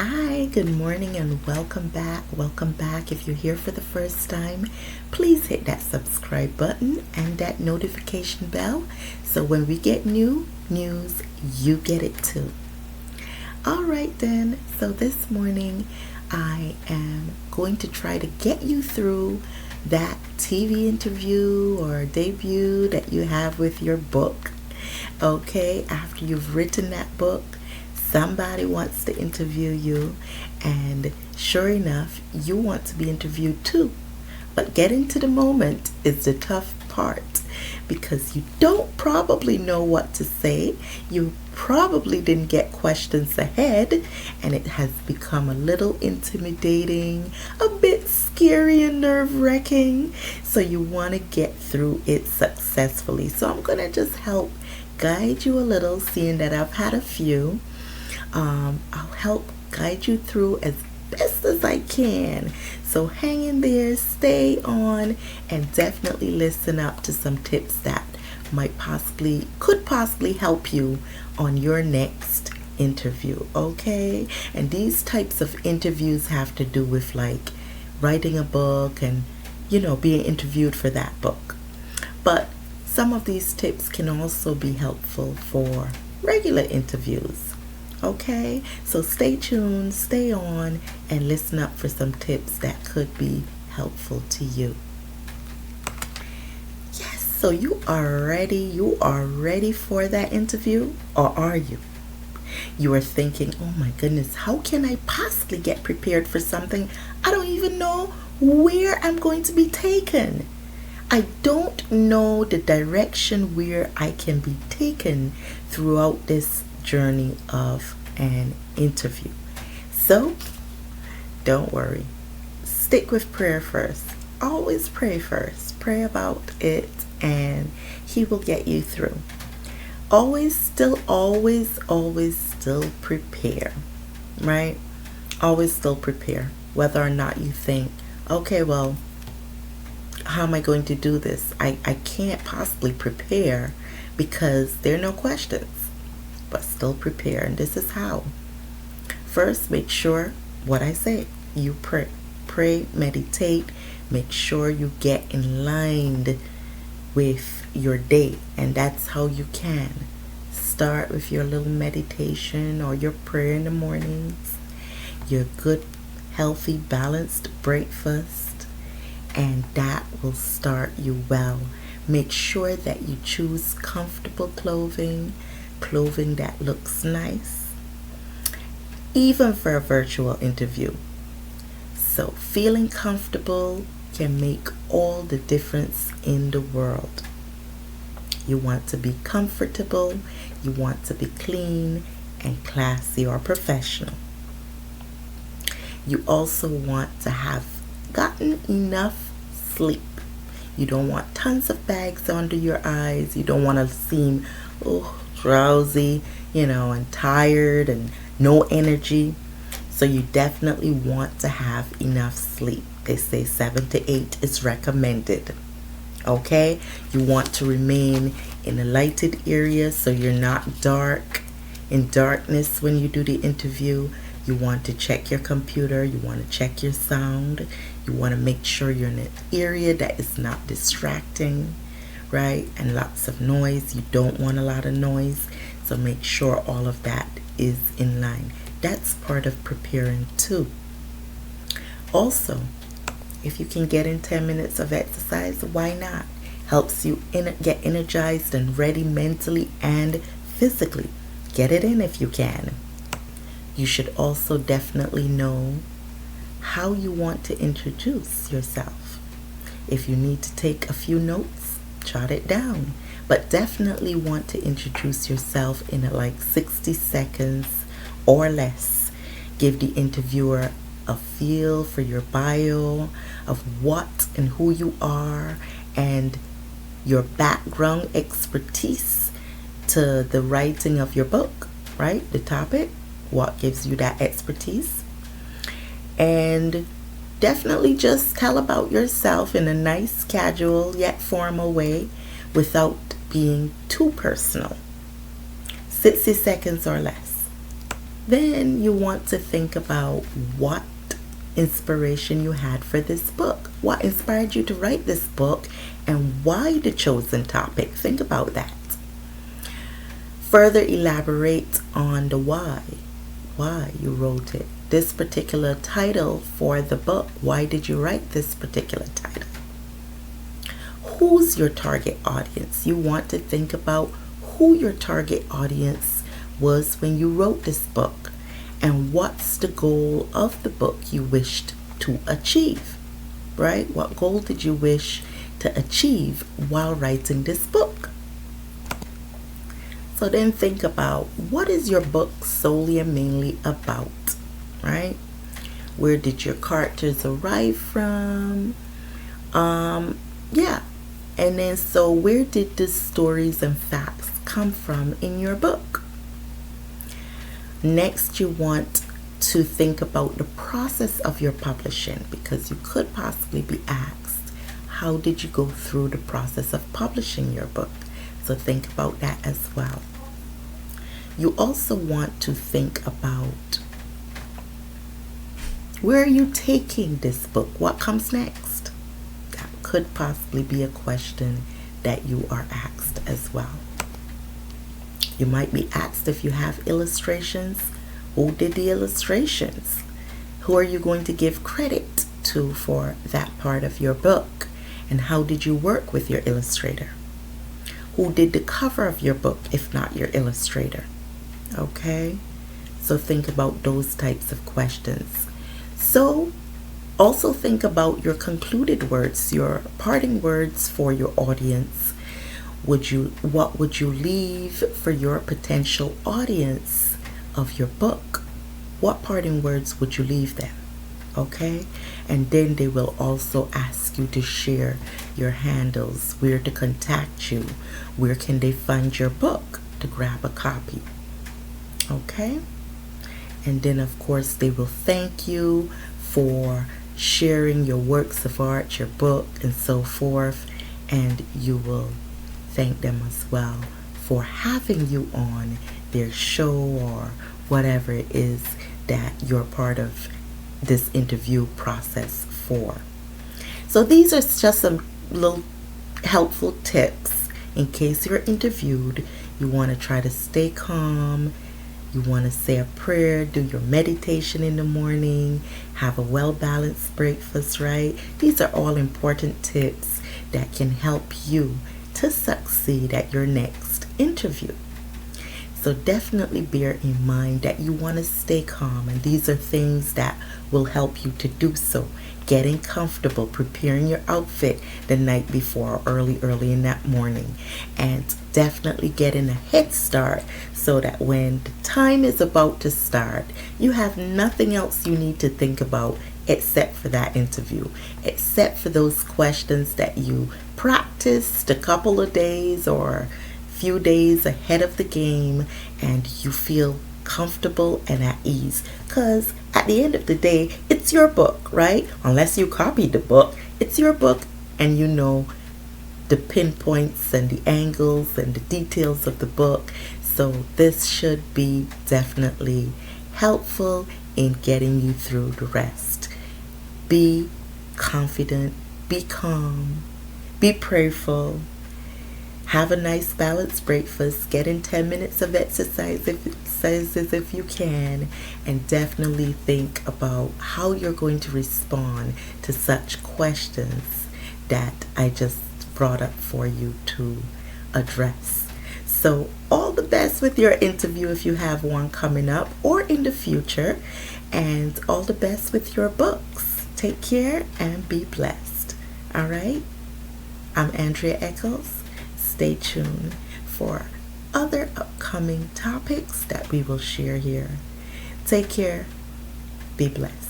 Hi, good morning and welcome back. Welcome back. If you're here for the first time, please hit that subscribe button and that notification bell so when we get new news, you get it too. All right then. So this morning I am going to try to get you through that TV interview or debut that you have with your book. Okay, after you've written that book, somebody wants to interview you, and sure enough, you want to be interviewed too. But getting to the moment is the tough part because you don't probably know what to say. You probably didn't get questions ahead, and it has become a little intimidating, a bit scary and nerve-wracking. So you want to get through it successfully. So I'm going to just help guide you a little, seeing that I've had a few. I'll help guide you through as best as I can. So hang in there, stay on, and definitely listen up to some tips that could possibly help you on your next interview. Okay? And these types of interviews have to do with like writing a book and being interviewed for that book. But some of these tips can also be helpful for regular interviews. Okay, so stay tuned, stay on, and listen up for some tips that could be helpful to you. Yes, so you are ready for that interview, or are you? You are thinking, oh my goodness, how can I possibly get prepared for something I don't even know where I'm going to be taken? I don't know the direction where I can be taken throughout this journey of an interview. So don't worry. Stick with prayer first. Always pray first. Pray about it and He will get you through. Always still prepare. Right? Always still prepare. Whether or not you think, okay, well, how am I going to do this? I can't possibly prepare because there are no questions. But still prepare, and this is how. First, make sure what I say. You pray, meditate, make sure you get in line with your day, and that's how you can start with your little meditation or your prayer in the mornings, your good, healthy, balanced breakfast, and that will start you well. Make sure that you choose comfortable clothing that looks nice, even for a virtual interview. So feeling comfortable can make all the difference in the world. You want to be comfortable, you want to be clean and classy or professional. You also want to have gotten enough sleep. You don't want tons of bags under your eyes. You don't want to seem drowsy, and tired and no energy. So you definitely want to have enough sleep. They say 7 to 8 is recommended. Okay? You want to remain in a lighted area so you're not in darkness when you do the interview. You want to check your computer. You want to check your sound. You want to make sure you're in an area that is not distracting, right? And lots of noise. You don't want a lot of noise. So make sure all of that is in line. That's part of preparing too. Also, if you can get in 10 minutes of exercise, why not? Helps you get energized and ready mentally and physically. Get it in if you can. You should also definitely know how you want to introduce yourself. If you need to take a few notes, jot it down. But definitely want to introduce yourself in like 60 seconds or less. Give the interviewer a feel for your bio of what and who you are and your background expertise to the writing of your book, right? The topic, what gives you that expertise. And definitely just tell about yourself in a nice, casual, yet formal way without being too personal. 60 seconds or less. Then you want to think about what inspiration you had for this book. What inspired you to write this book and why the chosen topic? Think about that. Further elaborate on the why you wrote it. This particular title for the book. Why did you write this particular title? Who's your target audience? You want to think about who your target audience was when you wrote this book and what's the goal of the book you wished to achieve, right? What goal did you wish to achieve while writing this book? So then think about, what is your book solely and mainly about, right? Where did your characters arrive from? Yeah. And then, so where did the stories and facts come from in your book? Next, you want to think about the process of your publishing, because you could possibly be asked, how did you go through the process of publishing your book? So think about that as well. You also want to think about, where are you taking this book? What comes next? That could possibly be a question that you are asked as well. You might be asked if you have illustrations. Who did the illustrations? Who are you going to give credit to for that part of your book? And how did you work with your illustrator? Who did the cover of your book, if not your illustrator? Okay, so think about those types of questions. So also think about your concluded words, your parting words for your audience. What would you leave for your potential audience of your book? What parting words would you leave them? Okay, and then they will also ask you to share your handles, where to contact you, where can they find your book to grab a copy. Okay, and then of course they will thank you for sharing your works of art, your book, and so forth, and you will thank them as well for having you on their show or whatever it is that you're part of this interview process for. So these are just some little helpful tips in case you're interviewed. You want to try to stay calm. You want to say a prayer, do your meditation in the morning, have a well-balanced breakfast, right? These are all important tips that can help you to succeed at your next interview. So definitely bear in mind that you want to stay calm, and these are things that will help you to do so. Getting comfortable, preparing your outfit the night before, early in that morning, and definitely getting a head start so that when the time is about to start, you have nothing else you need to think about except for that interview, except for those questions that you practiced a couple of days or few days ahead of the game, and you feel comfortable and at ease, because at the end of the day, it's your book, right? Unless you copied the book, it's your book, and you know the pinpoints and the angles and the details of the book. So this should be definitely helpful in getting you through the rest. Be confident, be calm, be prayerful. Have a nice balanced breakfast. Get in 10 minutes of exercises if you can. And definitely think about how you're going to respond to such questions that I just brought up for you to address. So all the best with your interview if you have one coming up or in the future. And all the best with your books. Take care and be blessed. All right? I'm Andrea Echols. Stay tuned for other upcoming topics that we will share here. Take care. Be blessed.